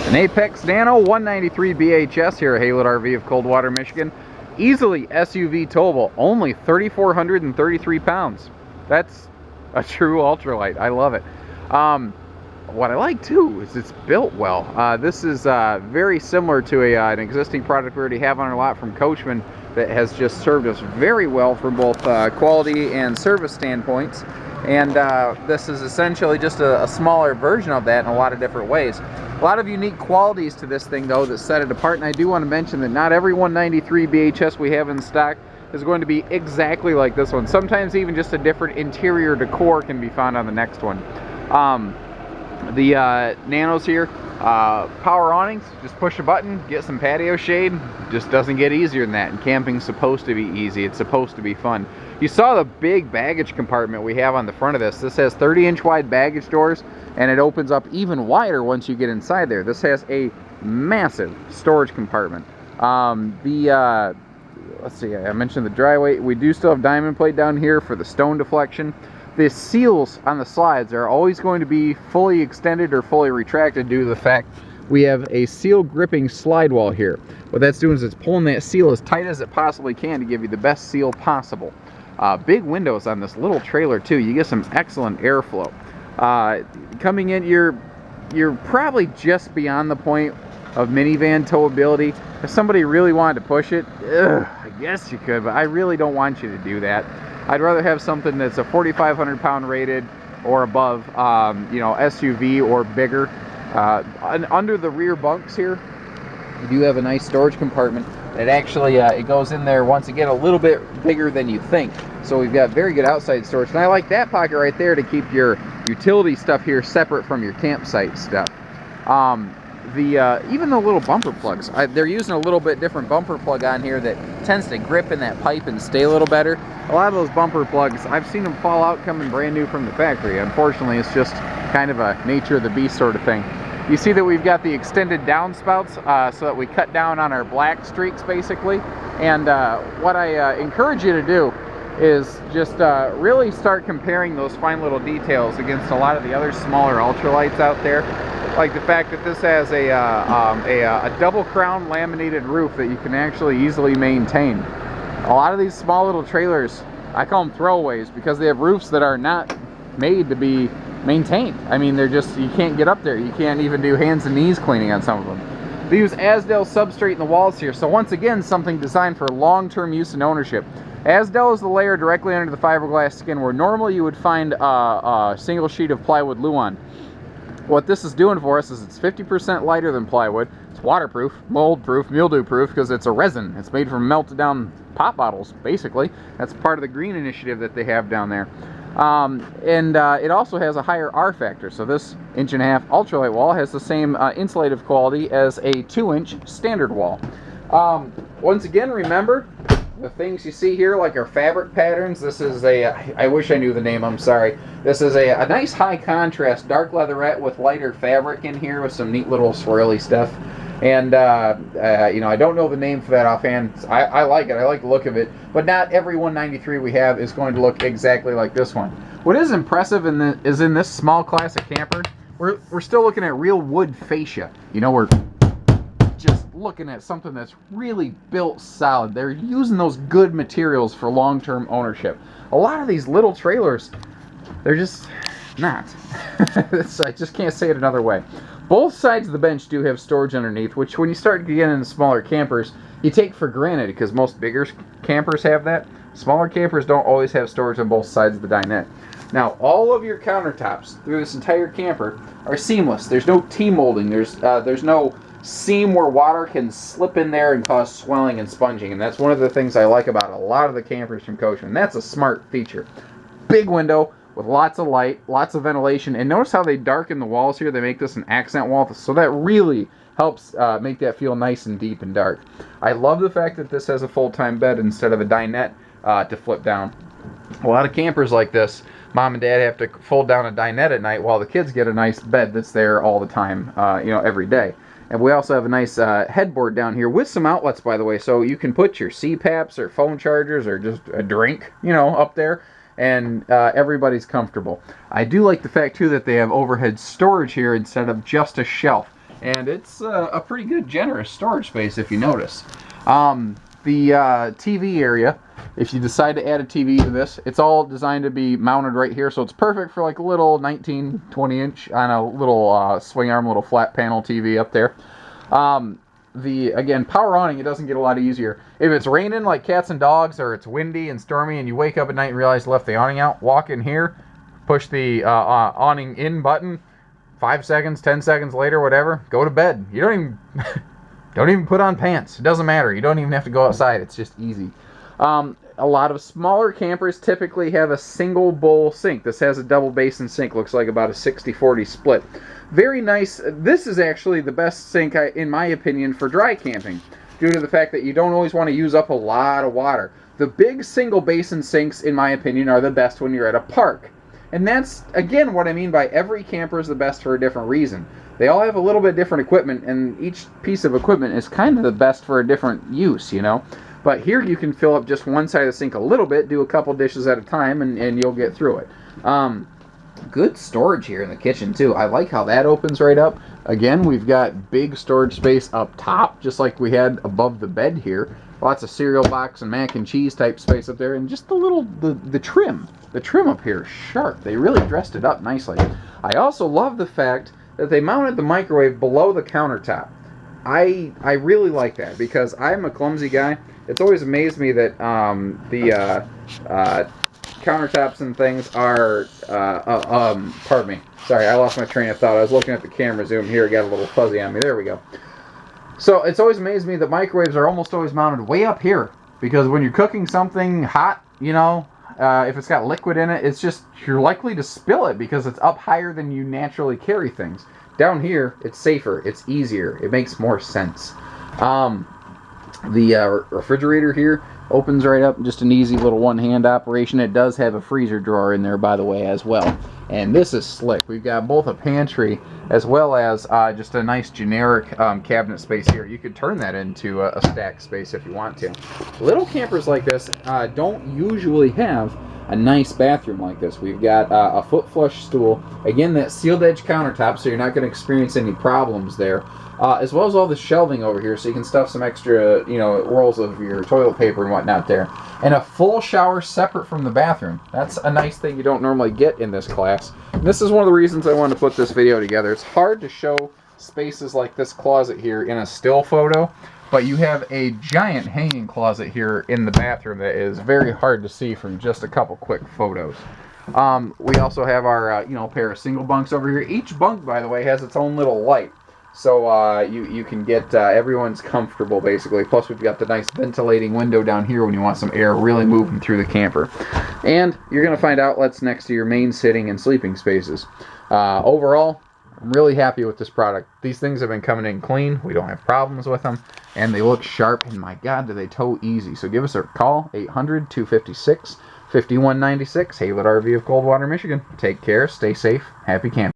An Apex Nano 193 BHS here at Haylett RV of Coldwater, Michigan. Easily SUV towable, only 3,433 pounds. That's a true ultralight. I love it. What I like too is it's built well. This is very similar to an existing product we already have on our lot from Coachmen that has just served us very well from both quality and service standpoints. And this is essentially just a smaller version of that in a lot of different ways. A lot of unique qualities to this thing though that set it apart, and I do want to mention that not every 193 BHS we have in stock is going to be exactly like this one. Sometimes even just a different interior decor can be found on the next one. The Nanos here, power awnings, just push a button, get some patio shade. Just doesn't get easier than that, and camping's supposed to be easy. It's supposed to be fun. You saw the big baggage compartment we have on the front of this. This has 30-inch wide baggage doors, and it opens up even wider once you get inside there. This has a massive storage compartment. Let's see, I mentioned the dry weight. We do still have diamond plate down here for the stone deflection. The seals on the slides are always going to be fully extended or fully retracted due to the fact we have a seal gripping slide wall here. What that's doing is it's pulling that seal as tight as it possibly can to give you the best seal possible. Big windows on this little trailer too. You get some excellent airflow. Coming in, you're probably just beyond the point of minivan towability. If somebody really wanted to push it, I guess you could, but I really don't want you to do that. I'd rather have something that's a 4,500 pound rated or above, you know, SUV or bigger. And under the rear bunks here, you do have a nice storage compartment. It actually, it goes in there once again a little bit bigger than you think. So we've got very good outside storage. And I like that pocket right there to keep your utility stuff here separate from your campsite stuff. Even the little bumper plugs, they're using a little bit different bumper plug on here that tends to grip in that pipe and stay a little better. A lot of those bumper plugs, I've seen them fall out coming brand new from the factory. Unfortunately, it's just kind of a nature of the beast sort of thing. You see that we've got the extended downspouts so that we cut down on our black streaks basically. And what I encourage you to do is just really start comparing those fine little details against a lot of the other smaller ultralights out there. Like the fact that this has a double crown laminated roof that you can actually easily maintain. A lot of these small little trailers, I call them throwaways because they have roofs that are not made to be maintained. I mean, they're just, you can't get up there. You can't even do hands and knees cleaning on some of them. They use Azdel substrate in the walls here. So once again, something designed for long-term use and ownership. Azdel is the layer directly under the fiberglass skin where normally you would find a single sheet of plywood Luan. What this is doing for us is it's 50% lighter than plywood. It's waterproof, mold-proof, mildew-proof because it's a resin. It's made from melted down pop bottles, basically. That's part of the green initiative that they have down there. It also has a higher R factor. So this 1.5-inch ultralight wall has the same insulative quality as a 2-inch standard wall. Once again, remember, the things you see here, like our fabric patterns, this is I wish I knew the name, I'm sorry. This is a nice high contrast dark leatherette with lighter fabric in here with some neat little swirly stuff. And, you know, I don't know the name for that offhand. I like it. I like the look of it. But not every 193 we have is going to look exactly like this one. What is impressive is in this small classic camper, we're still looking at real wood fascia. You know, we're just looking at something that's really built solid. They're using those good materials for long-term ownership. A lot of these little trailers, they're just not. I just can't say it another way. Both sides of the bench do have storage underneath, which when you start getting into smaller campers, you take for granted because most bigger campers have that. Smaller campers don't always have storage on both sides of the dinette. Now, all of your countertops through this entire camper are seamless. There's no T-molding. There's no seam where water can slip in there and cause swelling and sponging, and that's one of the things I like about a lot of the campers from Coachmen. That's a smart feature. Big window with lots of light, lots of ventilation, and notice how they darken the walls here. They make this an accent wall, so that really helps make that feel nice and deep and dark. I love the fact that this has a full-time bed instead of a dinette to flip down. A lot of campers like this, mom and dad have to fold down a dinette at night while the kids get a nice bed that's there all the time, you know, every day. And we also have a nice headboard down here with some outlets, by the way, so you can put your CPAPs or phone chargers or just a drink, you know, up there, and everybody's comfortable. I do like the fact, too, that they have overhead storage here instead of just a shelf. And it's a pretty good, generous storage space if you notice. The TV area, if you decide to add a TV to this, it's all designed to be mounted right here, so it's perfect for like a little 19, 20 inch on a little swing arm, little flat panel TV up there. Again, power awning, it doesn't get a lot easier. If it's raining like cats and dogs, or it's windy and stormy, and you wake up at night and realize you left the awning out, walk in here, push the awning in button, 5 seconds, 10 seconds later, whatever, go to bed. You don't even don't even put on pants. It doesn't matter. You don't even have to go outside. It's just easy. A lot of smaller campers typically have a single bowl sink. This has a double basin sink. Looks like about a 60-40 split. Very nice. This is actually the best sink, in my opinion, for dry camping, due to the fact that you don't always want to use up a lot of water. The big single basin sinks, in my opinion, are the best when you're at a park. And that's, again, what I mean by every camper is the best for a different reason. They all have a little bit different equipment, and each piece of equipment is kind of the best for a different use, you know. But here you can fill up just one side of the sink a little bit, do a couple dishes at a time, and you'll get through it. Good storage here in the kitchen, too. I like how that opens right up. Again, we've got big storage space up top, just like we had above the bed here. Lots of cereal box and mac and cheese type space up there, and just the trim. The trim up here is sharp. They really dressed it up nicely. I also love the fact that they mounted the microwave below the countertop. I really like that, because I'm a clumsy guy. It's always amazed me that the countertops and things are, pardon me. Sorry, I lost my train of thought. I was looking at the camera zoom here. It got a little fuzzy on me. There we go. So it's always amazed me that microwaves are almost always mounted way up here, because when you're cooking something hot, you know, if it's got liquid in it, it's just, you're likely to spill it because it's up higher than you naturally carry things. Down here, it's safer, it's easier, it makes more sense. The refrigerator here opens right up, just an easy little one-hand operation. It does have a freezer drawer in there, by the way, as well. And this is slick. We've got both a pantry as well as just a nice generic cabinet space here. You could turn that into a stack space if you want to. Little campers like this don't usually have a nice bathroom like this. We've got a foot flush stool. Again, that sealed edge countertop, so you're not going to experience any problems there. As well as all the shelving over here, so you can stuff some extra, you know, rolls of your toilet paper and whatnot there. And a full shower separate from the bathroom. That's a nice thing you don't normally get in this class. And this is one of the reasons I wanted to put this video together. It's hard to show spaces like this closet here in a still photo, but you have a giant hanging closet here in the bathroom that is very hard to see from just a couple quick photos. We also have our, pair of single bunks over here. Each bunk, by the way, has its own little light. So you can get everyone's comfortable, basically. Plus, we've got the nice ventilating window down here when you want some air really moving through the camper. And you're going to find outlets next to your main sitting and sleeping spaces. Overall, I'm really happy with this product. These things have been coming in clean. We don't have problems with them. And they look sharp. And my God, do they tow easy. So give us a call, 800-256-5196. Haylett RV of Coldwater, Michigan. Take care. Stay safe. Happy camping.